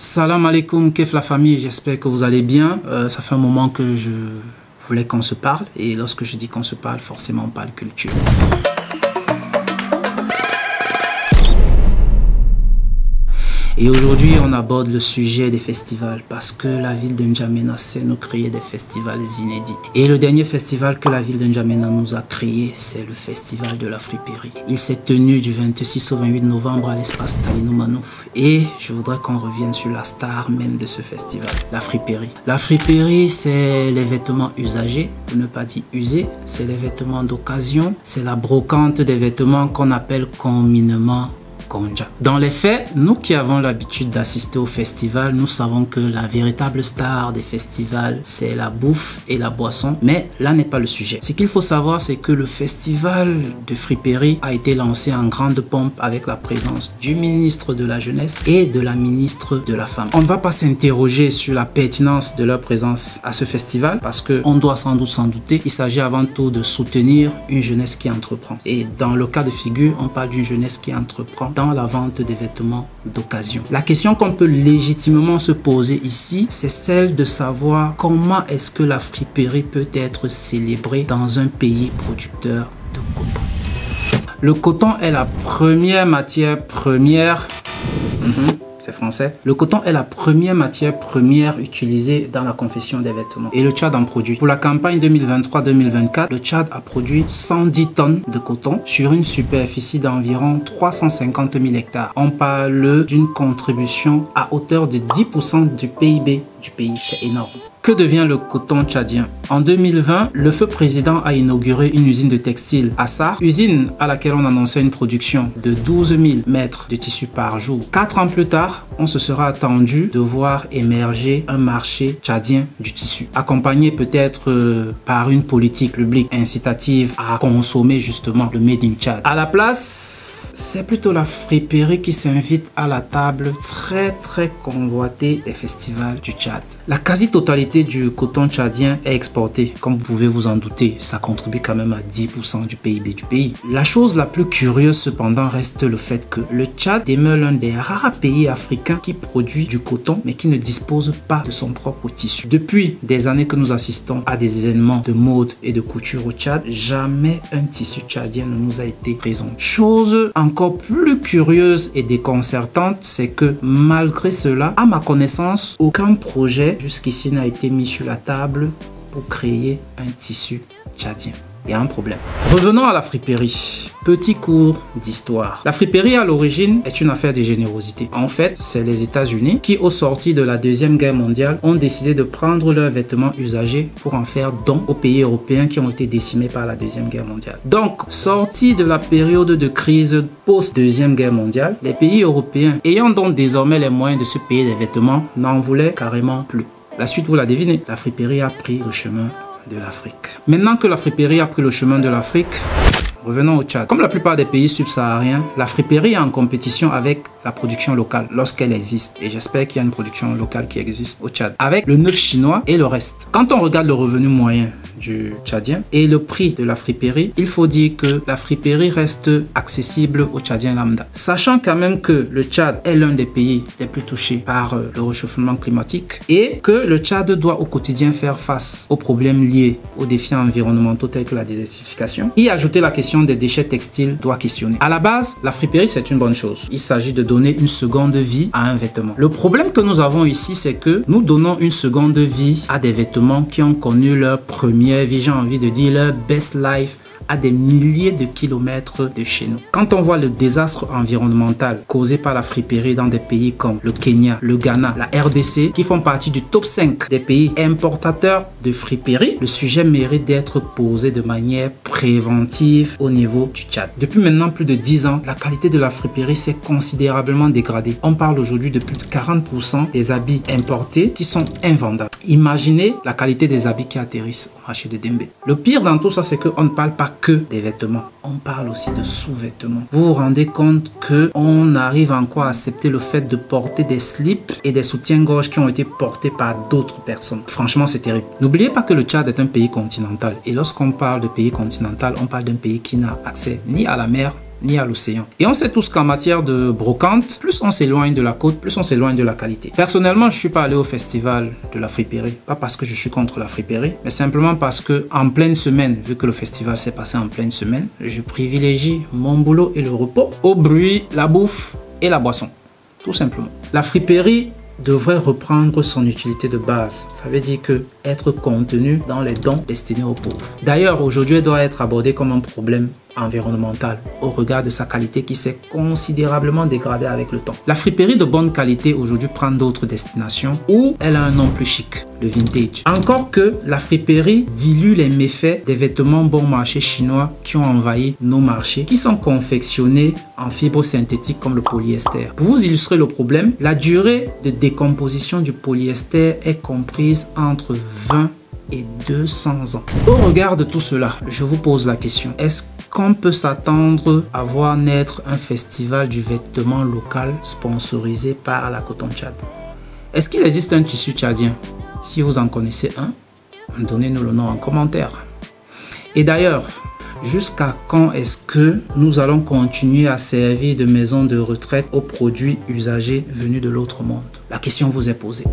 Salam alaikum, kef la famille, j'espère que vous allez bien. Ça fait un moment que je voulais qu'on se parle, et lorsque je dis qu'on se parle, forcément on parle culture. Et aujourd'hui, on aborde le sujet des festivals parce que la ville de N'Djamena sait nous créer des festivals inédits. Et le dernier festival que la ville de N'Djamena nous a créé, c'est le festival de la friperie. Il s'est tenu du 26 au 28 novembre à l'espace Talino Manouf. Et je voudrais qu'on revienne sur la star même de ce festival, la friperie. La friperie, c'est les vêtements usagés, pour ne pas dire usés. C'est les vêtements d'occasion. C'est la brocante des vêtements qu'on appelle communément Konja. Dans les faits, nous qui avons l'habitude d'assister au festival, nous savons que la véritable star des festivals, c'est la bouffe et la boisson. Mais là n'est pas le sujet. Ce qu'il faut savoir, c'est que le festival de friperie a été lancé en grande pompe avec la présence du ministre de la Jeunesse et de la ministre de la Femme. On ne va pas s'interroger sur la pertinence de leur présence à ce festival parce qu'on doit sans doute s'en douter. Il s'agit avant tout de soutenir une jeunesse qui entreprend. Et dans le cas de figure, on parle d'une jeunesse qui entreprend dans la vente des vêtements d'occasion. La question qu'on peut légitimement se poser ici, c'est celle de savoir comment est-ce que la friperie peut être célébrée dans un pays producteur de coton. Le coton est la première matière première. C'est français. Le coton est la première matière première utilisée dans la confection des vêtements. Et le Tchad en produit. Pour la campagne 2023-2024, le Tchad a produit 110 tonnes de coton sur une superficie d'environ 350 000 hectares. On parle d'une contribution à hauteur de 10% du PIB du pays. C'est énorme. Que devient le coton tchadien? En 2020, le feu président a inauguré une usine de textile à Sarr, usine à laquelle on annonçait une production de 12 000 mètres de tissu par jour. 4 ans plus tard, on se sera attendu de voir émerger un marché tchadien du tissu, accompagné peut-être par une politique publique incitative à consommer justement le Made in Tchad. À la place, c'est plutôt la friperie qui s'invite à la table très convoitée des festivals du Tchad. La quasi-totalité du coton tchadien est exportée. Comme vous pouvez vous en douter, ça contribue quand même à 10% du PIB du pays. La chose la plus curieuse cependant reste le fait que le Tchad demeure l'un des rares pays africains qui produit du coton mais qui ne dispose pas de son propre tissu. Depuis des années que nous assistons à des événements de mode et de couture au Tchad, jamais un tissu tchadien ne nous a été présenté. Chose encore plus curieuse et déconcertante, c'est que malgré cela, à ma connaissance, aucun projet jusqu'ici n'a été mis sur la table pour créer un tissu tchadien. Il y a un problème. Revenons à la friperie. Petit cours d'histoire. La friperie à l'origine est une affaire de générosité. En fait, c'est les États-Unis qui, au sorti de la Deuxième Guerre mondiale, ont décidé de prendre leurs vêtements usagés pour en faire don aux pays européens qui ont été décimés par la Deuxième Guerre mondiale. Donc, sorti de la période de crise post-Deuxième Guerre mondiale, les pays européens, ayant donc désormais les moyens de se payer des vêtements, n'en voulaient carrément plus. La suite, vous la devinez, la friperie a pris le chemin de l'Afrique. Maintenant que la friperie a pris le chemin de l'Afrique, revenons au Tchad. Comme la plupart des pays subsahariens, la friperie est en compétition avec la production locale lorsqu'elle existe. Et j'espère qu'il y a une production locale qui existe au Tchad, avec le neuf chinois et le reste. Quand on regarde le revenu moyen du Tchadien et le prix de la friperie, il faut dire que la friperie reste accessible au Tchadien lambda. Sachant quand même que le Tchad est l'un des pays les plus touchés par le réchauffement climatique et que le Tchad doit au quotidien faire face aux problèmes liés aux défis environnementaux tels que la désertification. Y ajouter la question des déchets textiles doit questionner. À la base, la friperie c'est une bonne chose. Il s'agit de donner une seconde vie à un vêtement. Le problème que nous avons ici, c'est que nous donnons une seconde vie à des vêtements qui ont connu leur première vie, j'ai envie de dire leur best life, à des milliers de kilomètres de chez nous. Quand on voit le désastre environnemental causé par la friperie dans des pays comme le Kenya, le Ghana, la RDC, qui font partie du top 5 des pays importateurs de friperie, le sujet mérite d'être posé de manière préventive au niveau du Tchad. Depuis maintenant plus de 10 ans, la qualité de la friperie s'est considérablement dégradée. On parle aujourd'hui de plus de 40% des habits importés qui sont invendables. Imaginez la qualité des habits qui atterrissent au marché de Dembe. Le pire dans tout ça, c'est qu'on ne parle pas que des vêtements. On parle aussi de sous-vêtements. Vous vous rendez compte qu'on arrive encore à accepter le fait de porter des slips et des soutiens-gorge qui ont été portés par d'autres personnes. Franchement, c'est terrible. N'oubliez pas que le Tchad est un pays continental. Et lorsqu'on parle de pays continental, on parle d'un pays qui n'a accès ni à la mer, ni à l'océan. Et on sait tous qu'en matière de brocante, plus on s'éloigne de la côte, plus on s'éloigne de la qualité. Personnellement, je ne suis pas allé au festival de la friperie, pas parce que je suis contre la friperie, mais simplement parce que en pleine semaine, vu que le festival s'est passé en pleine semaine, je privilégie mon boulot et le repos au bruit, la bouffe et la boisson. Tout simplement. La friperie devrait reprendre son utilité de base. Ça veut dire que être contenu dans les dons destinés aux pauvres. D'ailleurs, aujourd'hui, elle doit être abordée comme un problème environnemental au regard de sa qualité qui s'est considérablement dégradée avec le temps. La friperie de bonne qualité aujourd'hui prend d'autres destinations où elle a un nom plus chic, le vintage. Encore que la friperie dilue les méfaits des vêtements bon marché chinois qui ont envahi nos marchés, qui sont confectionnés en fibres synthétiques comme le polyester. Pour vous illustrer le problème, la durée de décomposition du polyester est comprise entre 20 et 200 ans. Au regard de tout cela, je vous pose la question, est-ce qu'on peut s'attendre à voir naître un festival du vêtement local sponsorisé par la Coton Tchad? Est-ce qu'il existe un tissu tchadien? Si vous en connaissez un, donnez-nous le nom en commentaire. Et d'ailleurs, jusqu'à quand est-ce que nous allons continuer à servir de maison de retraite aux produits usagés venus de l'autre monde? La question vous est posée.